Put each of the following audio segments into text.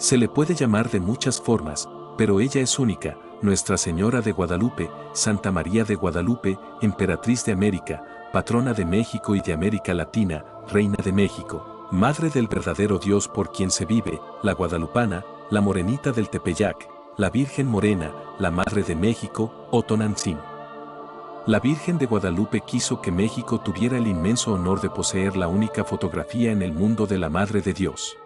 Se le puede llamar de muchas formas, pero ella es única, Nuestra Señora de Guadalupe, Santa María de Guadalupe, Emperatriz de América, patrona de México y de América Latina, Reina de México, Madre del verdadero Dios por quien se vive, la Guadalupana, la Morenita del Tepeyac, la Virgen Morena, la Madre de México, Otonantzin. La Virgen de Guadalupe quiso que México tuviera el inmenso honor de poseer la única fotografía en el mundo de la Madre de Dios.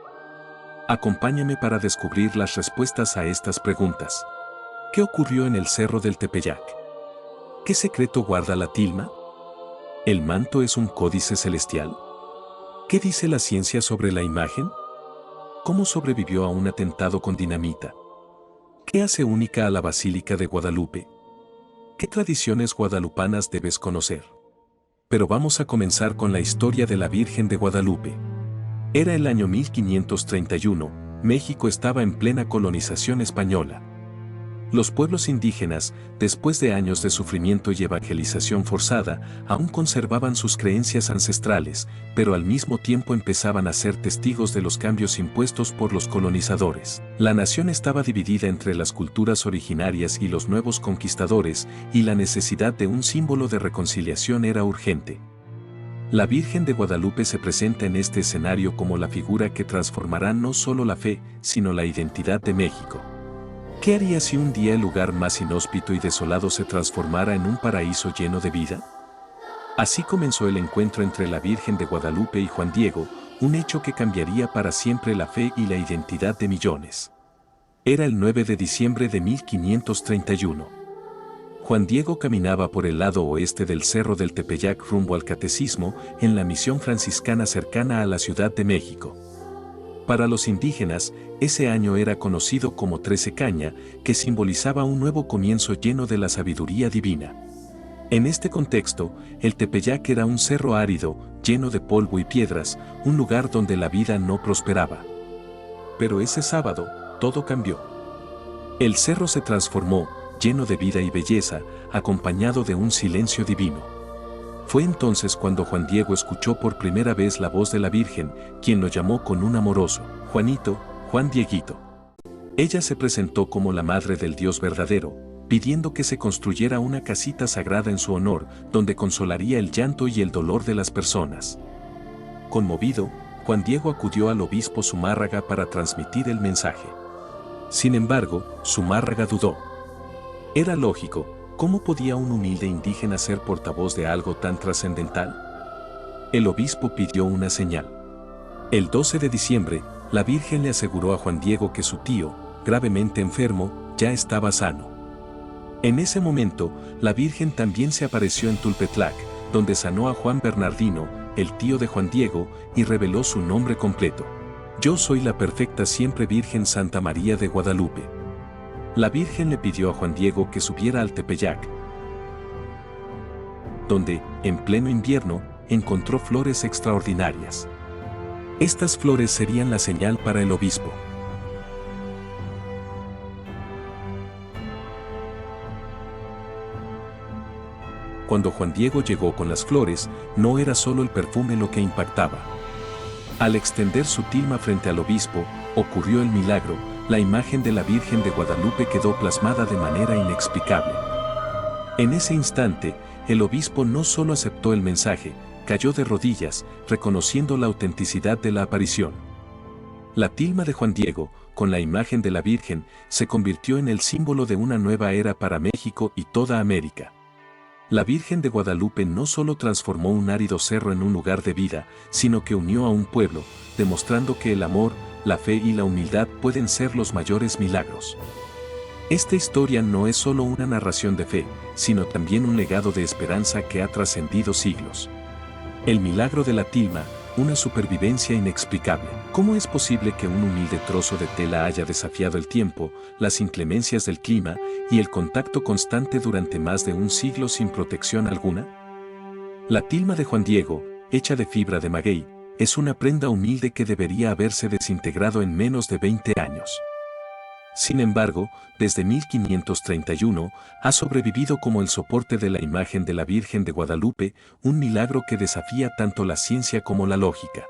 Acompáñame para descubrir las respuestas a estas preguntas. ¿Qué ocurrió en el Cerro del Tepeyac? ¿Qué secreto guarda la tilma? ¿El manto es un códice celestial? ¿Qué dice la ciencia sobre la imagen? ¿Cómo sobrevivió a un atentado con dinamita? ¿Qué hace única a la Basílica de Guadalupe? ¿Qué tradiciones guadalupanas debes conocer? Pero vamos a comenzar con la historia de la Virgen de Guadalupe. Era el año 1531, México estaba en plena colonización española. Los pueblos indígenas, después de años de sufrimiento y evangelización forzada, aún conservaban sus creencias ancestrales, pero al mismo tiempo empezaban a ser testigos de los cambios impuestos por los colonizadores. La nación estaba dividida entre las culturas originarias y los nuevos conquistadores, y la necesidad de un símbolo de reconciliación era urgente. La Virgen de Guadalupe se presenta en este escenario como la figura que transformará no solo la fe, sino la identidad de México. ¿Qué haría si un día el lugar más inhóspito y desolado se transformara en un paraíso lleno de vida? Así comenzó el encuentro entre la Virgen de Guadalupe y Juan Diego, un hecho que cambiaría para siempre la fe y la identidad de millones. Era el 9 de diciembre de 1531. Juan Diego caminaba por el lado oeste del Cerro del Tepeyac rumbo al catecismo en la misión franciscana cercana a la Ciudad de México. Para los indígenas, ese año era conocido como Trece Caña, que simbolizaba un nuevo comienzo lleno de la sabiduría divina. En este contexto, el Tepeyac era un cerro árido, lleno de polvo y piedras, un lugar donde la vida no prosperaba. Pero ese sábado, todo cambió. El cerro se transformó, lleno de vida y belleza, acompañado de un silencio divino. Fue entonces cuando Juan Diego escuchó por primera vez la voz de la Virgen, quien lo llamó con un amoroso, Juanito, Juan Dieguito. Ella se presentó como la Madre del Dios verdadero, pidiendo que se construyera una casita sagrada en su honor, donde consolaría el llanto y el dolor de las personas. Conmovido, Juan Diego acudió al obispo Zumárraga para transmitir el mensaje. Sin embargo, Zumárraga dudó. Era lógico. ¿Cómo podía un humilde indígena ser portavoz de algo tan trascendental? El obispo pidió una señal. El 12 de diciembre, la Virgen le aseguró a Juan Diego que su tío, gravemente enfermo, ya estaba sano. En ese momento, la Virgen también se apareció en Tulpetlac, donde sanó a Juan Bernardino, el tío de Juan Diego, y reveló su nombre completo. Yo soy la perfecta siempre Virgen Santa María de Guadalupe. La Virgen le pidió a Juan Diego que subiera al Tepeyac, donde, en pleno invierno, encontró flores extraordinarias. Estas flores serían la señal para el obispo. Cuando Juan Diego llegó con las flores, no era solo el perfume lo que impactaba. Al extender su tilma frente al obispo, ocurrió el milagro. La imagen de la Virgen de Guadalupe quedó plasmada de manera inexplicable. En ese instante, el obispo no solo aceptó el mensaje, cayó de rodillas, reconociendo la autenticidad de la aparición. La tilma de Juan Diego, con la imagen de la Virgen, se convirtió en el símbolo de una nueva era para México y toda América. La Virgen de Guadalupe no solo transformó un árido cerro en un lugar de vida, sino que unió a un pueblo, demostrando que el amor, la fe y la humildad pueden ser los mayores milagros. Esta historia no es solo una narración de fe, sino también un legado de esperanza que ha trascendido siglos. El milagro de la tilma, una supervivencia inexplicable. ¿Cómo es posible que un humilde trozo de tela haya desafiado el tiempo, las inclemencias del clima y el contacto constante durante más de un siglo sin protección alguna? La tilma de Juan Diego, hecha de fibra de maguey, es una prenda humilde que debería haberse desintegrado en menos de 20 años. Sin embargo, desde 1531, ha sobrevivido como el soporte de la imagen de la Virgen de Guadalupe, un milagro que desafía tanto la ciencia como la lógica.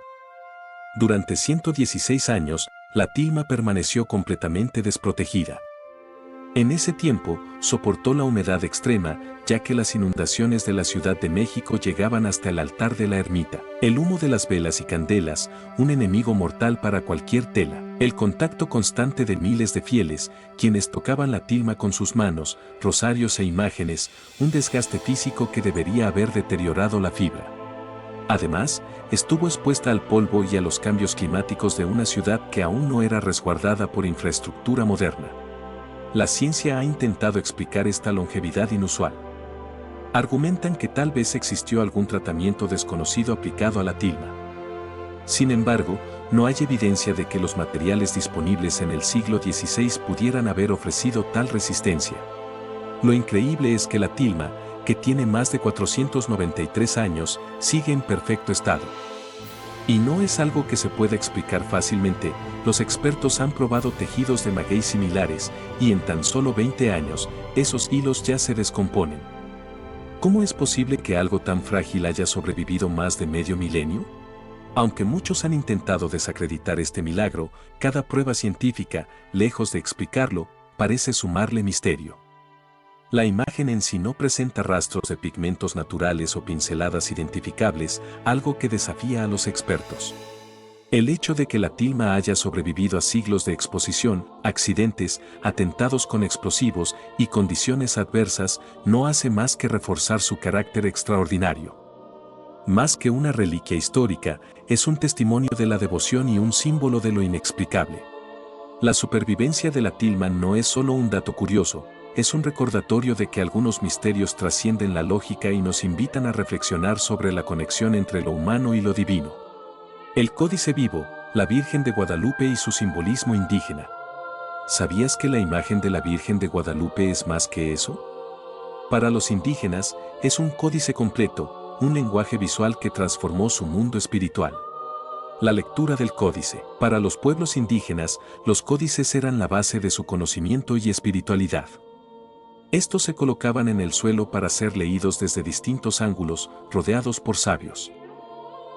Durante 116 años, La tilma permaneció completamente desprotegida. En ese tiempo, soportó la humedad extrema, ya que las inundaciones de la Ciudad de México llegaban hasta el altar de la ermita. El humo de las velas y candelas, un enemigo mortal para cualquier tela. El contacto constante de miles de fieles, quienes tocaban la tilma con sus manos, rosarios e imágenes, un desgaste físico que debería haber deteriorado la fibra. Además, estuvo expuesta al polvo y a los cambios climáticos de una ciudad que aún no era resguardada por infraestructura moderna. La ciencia ha intentado explicar esta longevidad inusual. Argumentan que tal vez existió algún tratamiento desconocido aplicado a la tilma. Sin embargo, no hay evidencia de que los materiales disponibles en el siglo XVI pudieran haber ofrecido tal resistencia. Lo increíble es que la tilma, que tiene más de 493 años, sigue en perfecto estado. Y no es algo que se pueda explicar fácilmente. Los expertos han probado tejidos de maguey similares, y en tan solo 20 años, esos hilos ya se descomponen. ¿Cómo es posible que algo tan frágil haya sobrevivido más de medio milenio? Aunque muchos han intentado desacreditar este milagro, cada prueba científica, lejos de explicarlo, parece sumarle misterio. La imagen en sí no presenta rastros de pigmentos naturales o pinceladas identificables, algo que desafía a los expertos. El hecho de que la tilma haya sobrevivido a siglos de exposición, accidentes, atentados con explosivos y condiciones adversas no hace más que reforzar su carácter extraordinario. Más que una reliquia histórica, es un testimonio de la devoción y un símbolo de lo inexplicable. La supervivencia de la tilma no es solo un dato curioso, es un recordatorio de que algunos misterios trascienden la lógica y nos invitan a reflexionar sobre la conexión entre lo humano y lo divino. El códice vivo, la Virgen de Guadalupe y su simbolismo indígena. ¿Sabías que la imagen de la Virgen de Guadalupe es más que eso? Para los indígenas, es un códice completo, un lenguaje visual que transformó su mundo espiritual. La lectura del códice. Para los pueblos indígenas, los códices eran la base de su conocimiento y espiritualidad. Estos se colocaban en el suelo para ser leídos desde distintos ángulos, rodeados por sabios.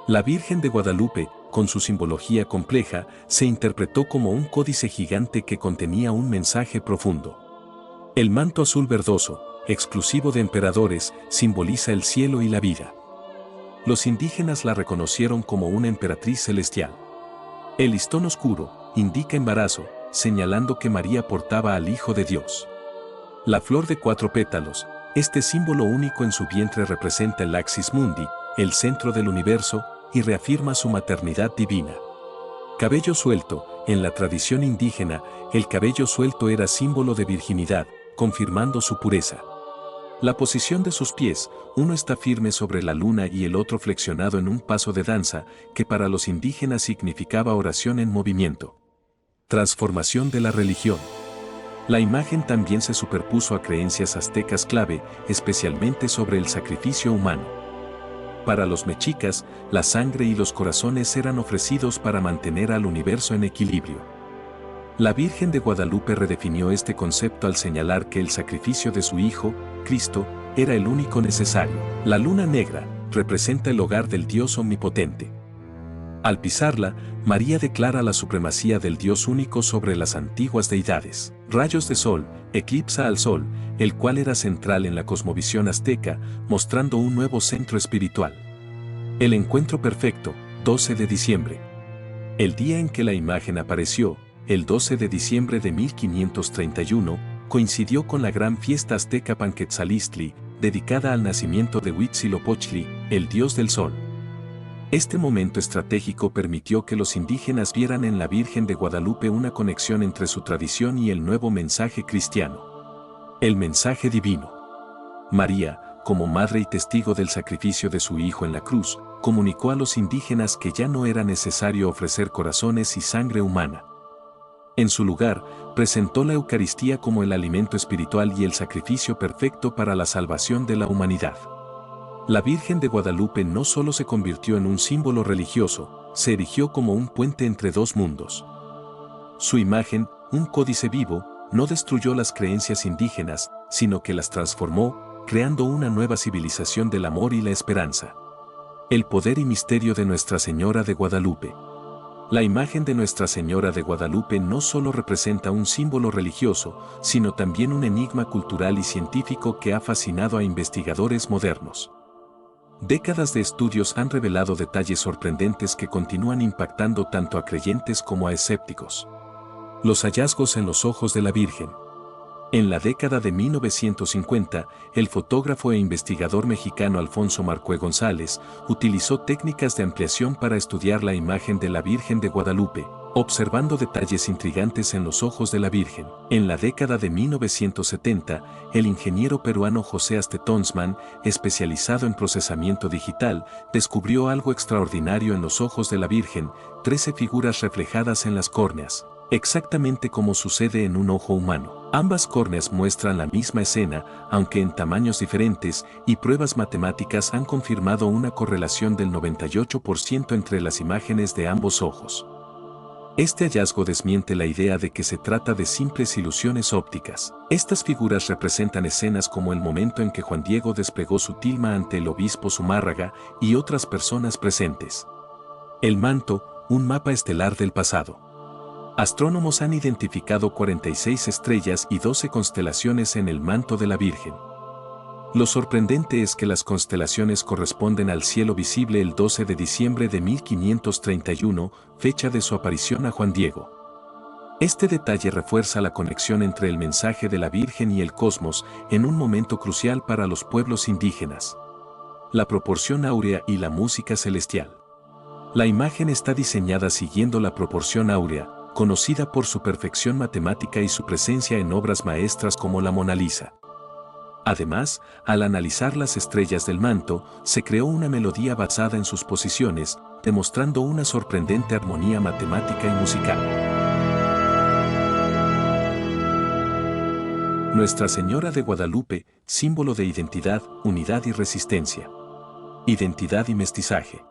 La Virgen de Guadalupe, con su simbología compleja, se interpretó como un códice gigante que contenía un mensaje profundo. El manto azul verdoso, exclusivo de emperadores, simboliza el cielo y la vida. Los indígenas la reconocieron como una emperatriz celestial. El listón oscuro indica embarazo, señalando que María portaba al Hijo de Dios. La flor de 4 pétalos, este símbolo único en su vientre representa el Axis Mundi, el centro del universo, y reafirma su maternidad divina. Cabello suelto, en la tradición indígena, el cabello suelto era símbolo de virginidad, confirmando su pureza. La posición de sus pies, uno está firme sobre la luna y el otro flexionado en un paso de danza, que para los indígenas significaba oración en movimiento. Transformación de la religión. La imagen también se superpuso a creencias aztecas clave, especialmente sobre el sacrificio humano. Para los mexicas, la sangre y los corazones eran ofrecidos para mantener al universo en equilibrio. La Virgen de Guadalupe redefinió este concepto al señalar que el sacrificio de su Hijo, Cristo, era el único necesario. La luna negra representa el hogar del Dios omnipotente. Al pisarla, María declara la supremacía del Dios único sobre las antiguas deidades. Rayos de sol, eclipsa al sol, el cual era central en la cosmovisión azteca, mostrando un nuevo centro espiritual. El encuentro perfecto, 12 de diciembre. El día en que la imagen apareció, el 12 de diciembre de 1531, coincidió con la gran fiesta azteca Panquetzalistli, dedicada al nacimiento de Huitzilopochtli, el dios del sol. Este momento estratégico permitió que los indígenas vieran en la Virgen de Guadalupe una conexión entre su tradición y el nuevo mensaje cristiano. El mensaje divino. María, como madre y testigo del sacrificio de su Hijo en la cruz, comunicó a los indígenas que ya no era necesario ofrecer corazones y sangre humana. En su lugar, presentó la Eucaristía como el alimento espiritual y el sacrificio perfecto para la salvación de la humanidad. La Virgen de Guadalupe no solo se convirtió en un símbolo religioso, se erigió como un puente entre dos mundos. Su imagen, un códice vivo, no destruyó las creencias indígenas, sino que las transformó, creando una nueva civilización del amor y la esperanza. El poder y misterio de Nuestra Señora de Guadalupe. La imagen de Nuestra Señora de Guadalupe no solo representa un símbolo religioso, sino también un enigma cultural y científico que ha fascinado a investigadores modernos. Décadas de estudios han revelado detalles sorprendentes que continúan impactando tanto a creyentes como a escépticos. Los hallazgos en los ojos de la Virgen. En la década de 1950, el fotógrafo e investigador mexicano Alfonso Marcue González utilizó técnicas de ampliación para estudiar la imagen de la Virgen de Guadalupe, observando detalles intrigantes en los ojos de la Virgen. En la década de 1970, el ingeniero peruano José Astetonsman, especializado en procesamiento digital, descubrió algo extraordinario en los ojos de la Virgen, 13 figuras reflejadas en las córneas, exactamente como sucede en un ojo humano. Ambas córneas muestran la misma escena, aunque en tamaños diferentes, y pruebas matemáticas han confirmado una correlación del 98% entre las imágenes de ambos ojos. Este hallazgo desmiente la idea de que se trata de simples ilusiones ópticas. Estas figuras representan escenas como el momento en que Juan Diego desplegó su tilma ante el obispo Zumárraga y otras personas presentes. El manto, un mapa estelar del pasado. Astrónomos han identificado 46 estrellas y 12 constelaciones en el manto de la Virgen. Lo sorprendente es que las constelaciones corresponden al cielo visible el 12 de diciembre de 1531, fecha de su aparición a Juan Diego. Este detalle refuerza la conexión entre el mensaje de la Virgen y el cosmos en un momento crucial para los pueblos indígenas. La proporción áurea y la música celestial. La imagen está diseñada siguiendo la proporción áurea, conocida por su perfección matemática y su presencia en obras maestras como la Mona Lisa. Además, al analizar las estrellas del manto, se creó una melodía basada en sus posiciones, demostrando una sorprendente armonía matemática y musical. Nuestra Señora de Guadalupe, símbolo de identidad, unidad y resistencia. Identidad y mestizaje.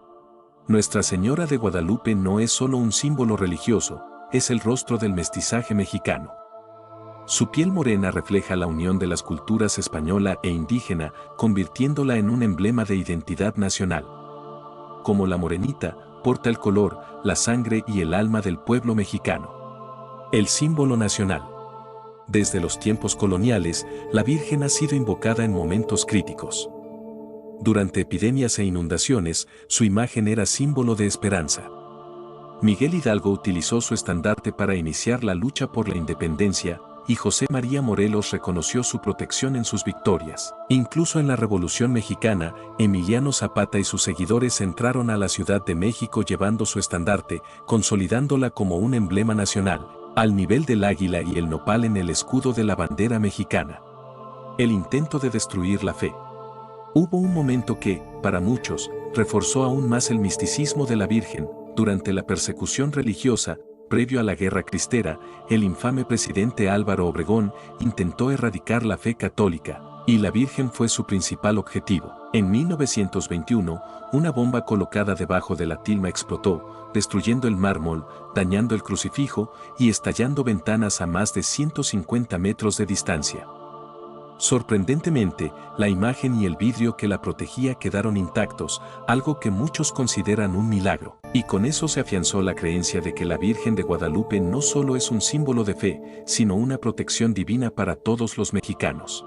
Nuestra Señora de Guadalupe no es solo un símbolo religioso, es el rostro del mestizaje mexicano. Su piel morena refleja la unión de las culturas española e indígena, convirtiéndola en un emblema de identidad nacional. Como la morenita, porta el color, la sangre y el alma del pueblo mexicano. El símbolo nacional. Desde los tiempos coloniales, la Virgen ha sido invocada en momentos críticos. Durante epidemias e inundaciones, su imagen era símbolo de esperanza. Miguel Hidalgo utilizó su estandarte para iniciar la lucha por la independencia, y José María Morelos reconoció su protección en sus victorias. Incluso en la Revolución Mexicana, Emiliano Zapata y sus seguidores entraron a la Ciudad de México llevando su estandarte, consolidándola como un emblema nacional, al nivel del águila y el nopal en el escudo de la bandera mexicana. El intento de destruir la fe. Hubo un momento que, para muchos, reforzó aún más el misticismo de la Virgen. Durante la persecución religiosa, previo a la Guerra Cristera, el infame presidente Álvaro Obregón intentó erradicar la fe católica, y la Virgen fue su principal objetivo. En 1921, una bomba colocada debajo de la tilma explotó, destruyendo el mármol, dañando el crucifijo y estallando ventanas a más de 150 metros de distancia. Sorprendentemente, la imagen y el vidrio que la protegía quedaron intactos, algo que muchos consideran un milagro. Y con eso se afianzó la creencia de que la Virgen de Guadalupe no solo es un símbolo de fe, sino una protección divina para todos los mexicanos.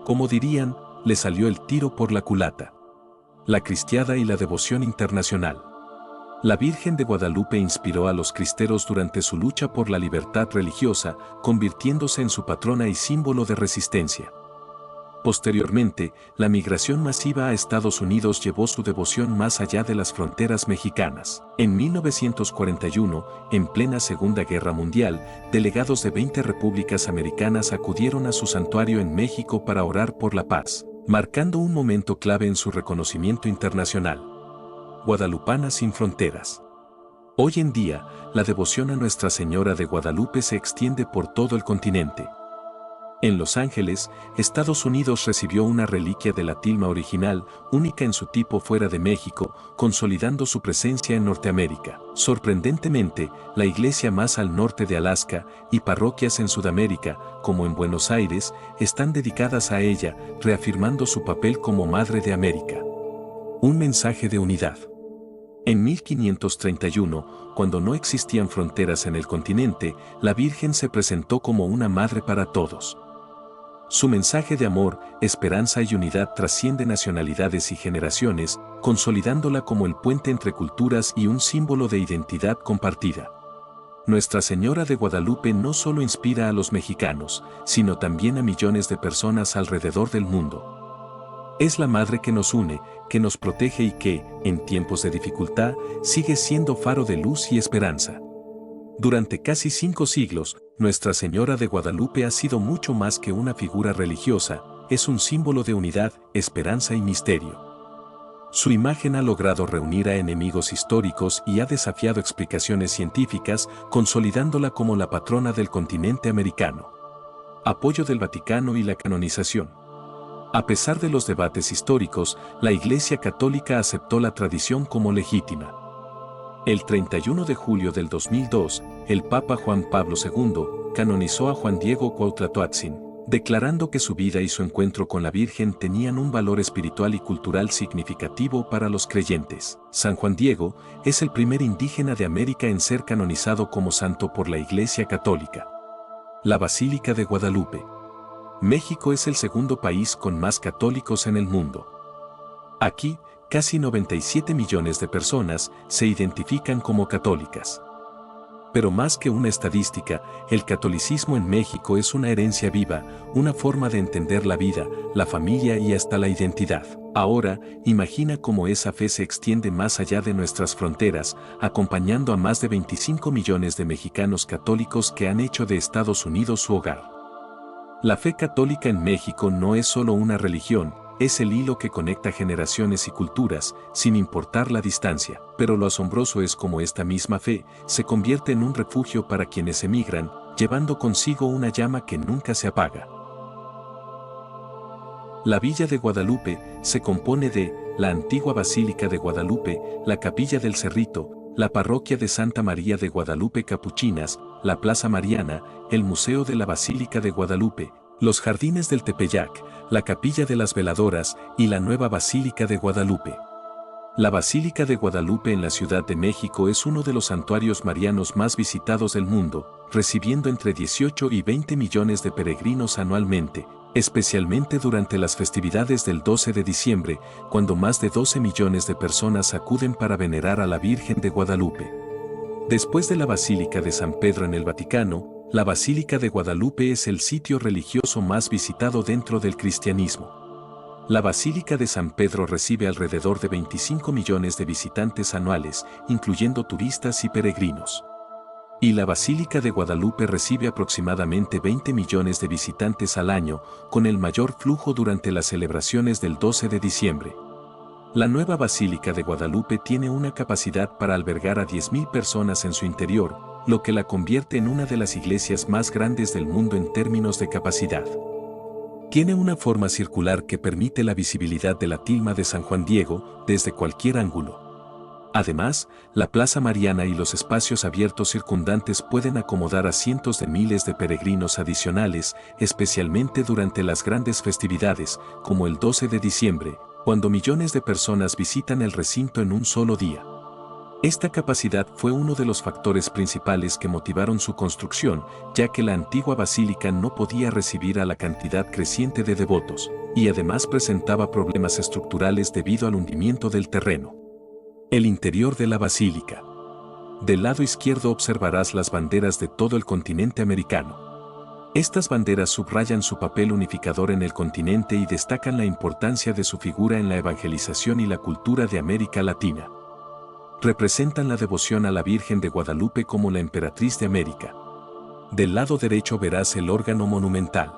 Como dirían, le salió el tiro por la culata. La cristiada y la devoción internacional. La Virgen de Guadalupe inspiró a los cristeros durante su lucha por la libertad religiosa, convirtiéndose en su patrona y símbolo de resistencia. Posteriormente, la migración masiva a Estados Unidos llevó su devoción más allá de las fronteras mexicanas. En 1941, en plena Segunda Guerra Mundial, delegados de 20 repúblicas americanas acudieron a su santuario en México para orar por la paz, marcando un momento clave en su reconocimiento internacional. Guadalupana sin fronteras. Hoy en día, la devoción a Nuestra Señora de Guadalupe se extiende por todo el continente. En Los Ángeles, Estados Unidos recibió una reliquia de la tilma original, única en su tipo fuera de México, consolidando su presencia en Norteamérica. Sorprendentemente, la iglesia más al norte de Alaska y parroquias en Sudamérica, como en Buenos Aires, están dedicadas a ella, reafirmando su papel como Madre de América. Un mensaje de unidad. En 1531, cuando no existían fronteras en el continente, la Virgen se presentó como una madre para todos. Su mensaje de amor, esperanza y unidad trasciende nacionalidades y generaciones, consolidándola como el puente entre culturas y un símbolo de identidad compartida. Nuestra Señora de Guadalupe no solo inspira a los mexicanos, sino también a millones de personas alrededor del mundo. Es la madre que nos une, que nos protege y que, en tiempos de dificultad, sigue siendo faro de luz y esperanza. Durante casi 5 siglos, Nuestra Señora de Guadalupe ha sido mucho más que una figura religiosa, es un símbolo de unidad, esperanza y misterio. Su imagen ha logrado reunir a enemigos históricos y ha desafiado explicaciones científicas, consolidándola como la patrona del continente americano. Apoyo del Vaticano y la canonización. A pesar de los debates históricos, la Iglesia Católica aceptó la tradición como legítima. El 31 de julio del 2002, el Papa Juan Pablo II canonizó a Juan Diego Cuauhtlatoatzin, declarando que su vida y su encuentro con la Virgen tenían un valor espiritual y cultural significativo para los creyentes. San Juan Diego es el primer indígena de América en ser canonizado como santo por la Iglesia Católica. La Basílica de Guadalupe. México es el segundo país con más católicos en el mundo. Aquí, casi 97 millones de personas se identifican como católicas. Pero más que una estadística, el catolicismo en México es una herencia viva, una forma de entender la vida, la familia y hasta la identidad. Ahora, imagina cómo esa fe se extiende más allá de nuestras fronteras, acompañando a más de 25 millones de mexicanos católicos que han hecho de Estados Unidos su hogar. La fe católica en México no es solo una religión, es el hilo que conecta generaciones y culturas, sin importar la distancia. Pero lo asombroso es cómo esta misma fe se convierte en un refugio para quienes emigran, llevando consigo una llama que nunca se apaga. La Villa de Guadalupe se compone de la antigua Basílica de Guadalupe, la Capilla del Cerrito, la Parroquia de Santa María de Guadalupe Capuchinas, la Plaza Mariana, el Museo de la Basílica de Guadalupe, los Jardines del Tepeyac, la Capilla de las Veladoras y la nueva Basílica de Guadalupe. La Basílica de Guadalupe en la Ciudad de México es uno de los santuarios marianos más visitados del mundo, recibiendo entre 18 y 20 millones de peregrinos anualmente, especialmente durante las festividades del 12 de diciembre, cuando más de 12 millones de personas acuden para venerar a la Virgen de Guadalupe. Después de la Basílica de San Pedro en el Vaticano, la Basílica de Guadalupe es el sitio religioso más visitado dentro del cristianismo. La Basílica de San Pedro recibe alrededor de 25 millones de visitantes anuales, incluyendo turistas y peregrinos. Y la Basílica de Guadalupe recibe aproximadamente 20 millones de visitantes al año, con el mayor flujo durante las celebraciones del 12 de diciembre. La nueva Basílica de Guadalupe tiene una capacidad para albergar a 10.000 personas en su interior, lo que la convierte en una de las iglesias más grandes del mundo en términos de capacidad. Tiene una forma circular que permite la visibilidad de la tilma de San Juan Diego desde cualquier ángulo. Además, la Plaza Mariana y los espacios abiertos circundantes pueden acomodar a cientos de miles de peregrinos adicionales, especialmente durante las grandes festividades, como el 12 de diciembre, cuando millones de personas visitan el recinto en un solo día. Esta capacidad fue uno de los factores principales que motivaron su construcción, ya que la antigua basílica no podía recibir a la cantidad creciente de devotos, y además presentaba problemas estructurales debido al hundimiento del terreno. El interior de la basílica. Del lado izquierdo observarás las banderas de todo el continente americano. Estas banderas subrayan su papel unificador en el continente y destacan la importancia de su figura en la evangelización y la cultura de América Latina. Representan la devoción a la Virgen de Guadalupe como la emperatriz de América. Del lado derecho verás el órgano monumental.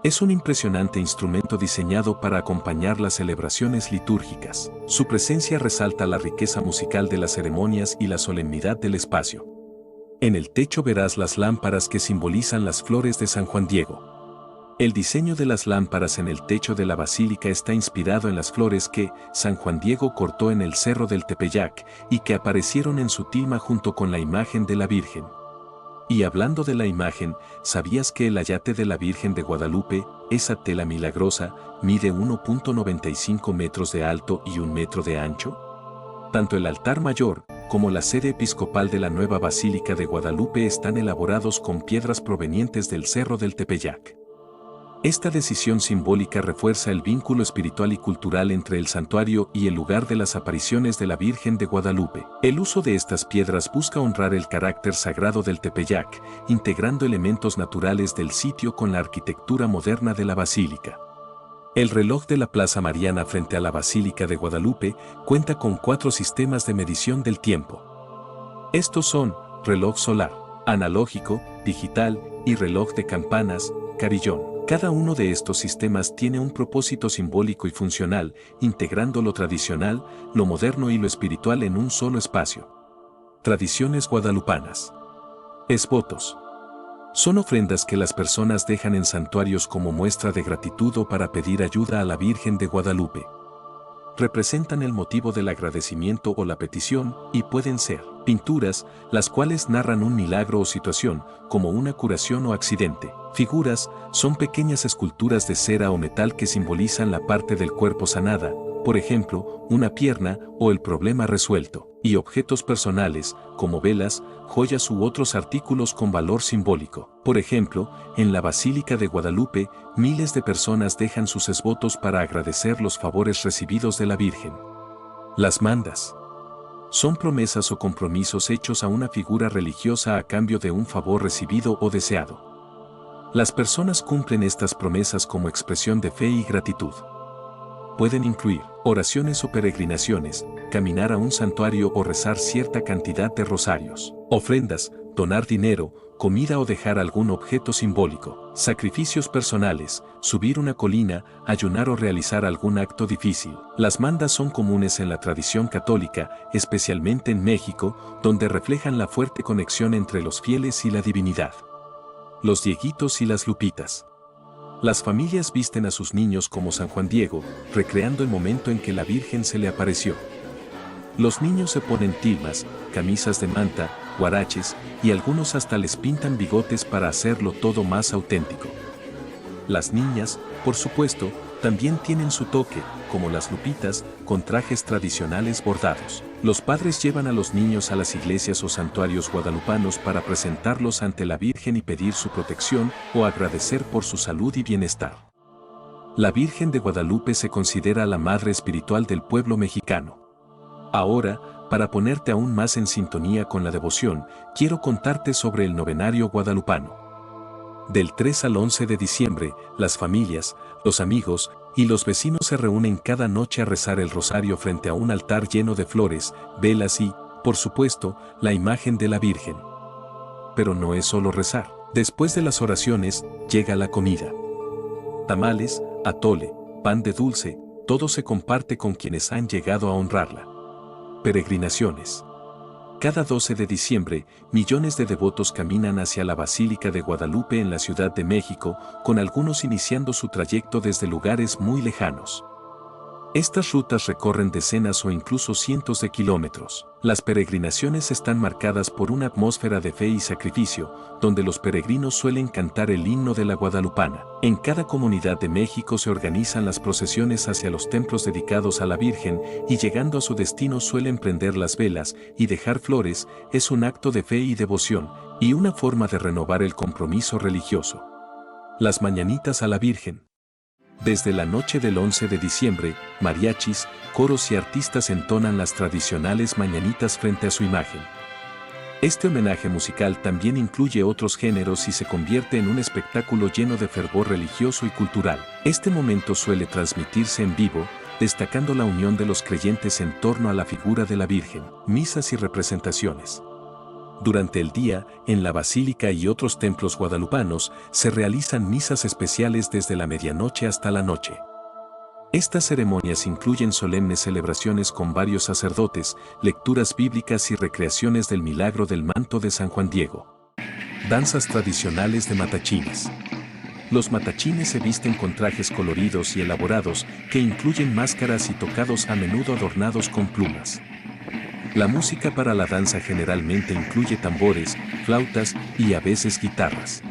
Es un impresionante instrumento diseñado para acompañar las celebraciones litúrgicas. Su presencia resalta la riqueza musical de las ceremonias y la solemnidad del espacio. En el techo verás las lámparas que simbolizan las flores de San Juan Diego. El diseño de las lámparas en el techo de la basílica está inspirado en las flores que San Juan Diego cortó en el Cerro del Tepeyac y que aparecieron en su tilma junto con la imagen de la Virgen. Y hablando de la imagen, ¿sabías que el ayate de la Virgen de Guadalupe, esa tela milagrosa, mide 1.95 metros de alto y 1 metro de ancho? Tanto el altar mayor como la sede episcopal de la nueva Basílica de Guadalupe están elaborados con piedras provenientes del Cerro del Tepeyac. Esta decisión simbólica refuerza el vínculo espiritual y cultural entre el santuario y el lugar de las apariciones de la Virgen de Guadalupe. El uso de estas piedras busca honrar el carácter sagrado del Tepeyac, integrando elementos naturales del sitio con la arquitectura moderna de la basílica. El reloj de la Plaza Mariana frente a la Basílica de Guadalupe cuenta con 4 sistemas de medición del tiempo. Estos son reloj solar, analógico, digital y reloj de campanas, carillón. Cada uno de estos sistemas tiene un propósito simbólico y funcional, integrando lo tradicional, lo moderno y lo espiritual en un solo espacio. Tradiciones guadalupanas. Esvotos. Son ofrendas que las personas dejan en santuarios como muestra de gratitud o para pedir ayuda a la Virgen de Guadalupe. Representan el motivo del agradecimiento o la petición y pueden ser pinturas, las cuales narran un milagro o situación, como una curación o accidente. Figuras, son pequeñas esculturas de cera o metal que simbolizan la parte del cuerpo sanada, por ejemplo, una pierna o el problema resuelto. Y objetos personales, como velas, joyas u otros artículos con valor simbólico. Por ejemplo, en la Basílica de Guadalupe, miles de personas dejan sus esvotos para agradecer los favores recibidos de la Virgen. Las mandas. Son promesas o compromisos hechos a una figura religiosa a cambio de un favor recibido o deseado. Las personas cumplen estas promesas como expresión de fe y gratitud. Pueden incluir oraciones o peregrinaciones, caminar a un santuario o rezar cierta cantidad de rosarios, ofrendas, donar dinero, comida o dejar algún objeto simbólico, sacrificios personales, subir una colina, ayunar o realizar algún acto difícil. Las mandas son comunes en la tradición católica, especialmente en México, donde reflejan la fuerte conexión entre los fieles y la divinidad. Los dieguitos y las lupitas. Las familias visten a sus niños como San Juan Diego, recreando el momento en que la Virgen se le apareció. Los niños se ponen tilmas, camisas de manta, huaraches, y algunos hasta les pintan bigotes para hacerlo todo más auténtico. Las niñas, por supuesto, también tienen su toque, como las lupitas, con trajes tradicionales bordados. Los padres llevan a los niños a las iglesias o santuarios guadalupanos para presentarlos ante la Virgen y pedir su protección o agradecer por su salud y bienestar. La Virgen de Guadalupe se considera la madre espiritual del pueblo mexicano. Ahora, para ponerte aún más en sintonía con la devoción, quiero contarte sobre el novenario guadalupano. Del 3 al 11 de diciembre, las familias, los amigos y los vecinos se reúnen cada noche a rezar el rosario frente a un altar lleno de flores, velas y, por supuesto, la imagen de la Virgen. Pero no es solo rezar. Después de las oraciones, llega la comida. Tamales, atole, pan de dulce, todo se comparte con quienes han llegado a honrarla. Peregrinaciones. Cada 12 de diciembre, millones de devotos caminan hacia la Basílica de Guadalupe en la Ciudad de México, con algunos iniciando su trayecto desde lugares muy lejanos. Estas rutas recorren decenas o incluso cientos de kilómetros. Las peregrinaciones están marcadas por una atmósfera de fe y sacrificio, donde los peregrinos suelen cantar el himno de la guadalupana. En cada comunidad de México se organizan las procesiones hacia los templos dedicados a la Virgen y llegando a su destino suelen prender las velas y dejar flores. Es un acto de fe y devoción, y una forma de renovar el compromiso religioso. Las mañanitas a la Virgen. Desde la noche del 11 de diciembre, mariachis, coros y artistas entonan las tradicionales mañanitas frente a su imagen. Este homenaje musical también incluye otros géneros y se convierte en un espectáculo lleno de fervor religioso y cultural. Este momento suele transmitirse en vivo, destacando la unión de los creyentes en torno a la figura de la Virgen. Misas y representaciones. Durante el día, en la Basílica y otros templos guadalupanos, se realizan misas especiales desde la medianoche hasta la noche. Estas ceremonias incluyen solemnes celebraciones con varios sacerdotes, lecturas bíblicas y recreaciones del milagro del manto de San Juan Diego. Danzas tradicionales de matachines. Los matachines se visten con trajes coloridos y elaborados que incluyen máscaras y tocados a menudo adornados con plumas. La música para la danza generalmente incluye tambores, flautas y a veces guitarras.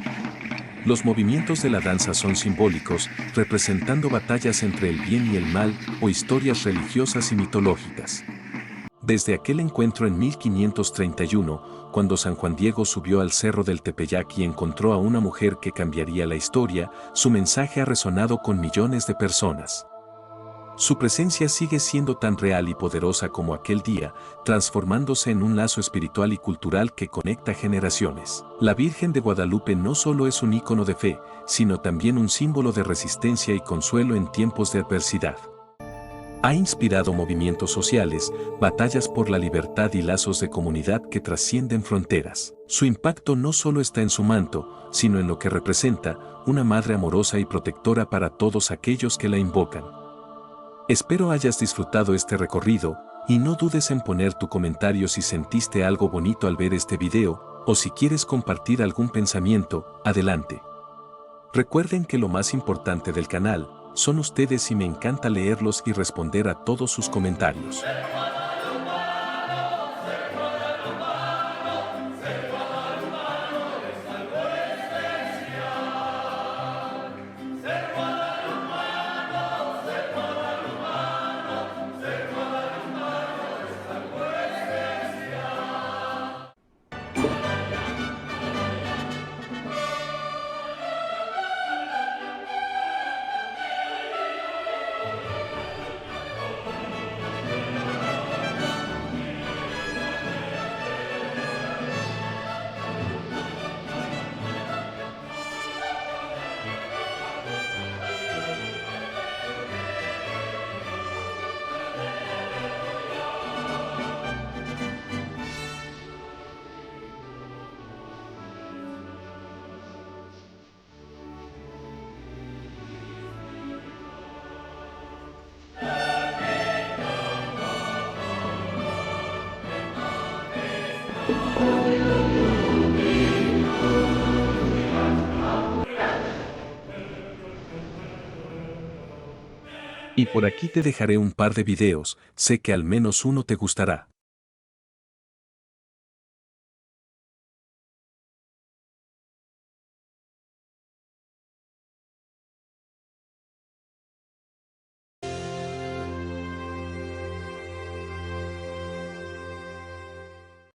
Los movimientos de la danza son simbólicos, representando batallas entre el bien y el mal o historias religiosas y mitológicas. Desde aquel encuentro en 1531, cuando San Juan Diego subió al cerro del Tepeyac y encontró a una mujer que cambiaría la historia, su mensaje ha resonado con millones de personas. Su presencia sigue siendo tan real y poderosa como aquel día, transformándose en un lazo espiritual y cultural que conecta generaciones. La Virgen de Guadalupe no solo es un ícono de fe, sino también un símbolo de resistencia y consuelo en tiempos de adversidad. Ha inspirado movimientos sociales, batallas por la libertad y lazos de comunidad que trascienden fronteras. Su impacto no solo está en su manto, sino en lo que representa, una madre amorosa y protectora para todos aquellos que la invocan. Espero hayas disfrutado este recorrido, y no dudes en poner tu comentario si sentiste algo bonito al ver este video, o si quieres compartir algún pensamiento, adelante. Recuerden que lo más importante del canal, son ustedes y me encanta leerlos y responder a todos sus comentarios. Y por aquí te dejaré un par de videos, sé que al menos uno te gustará.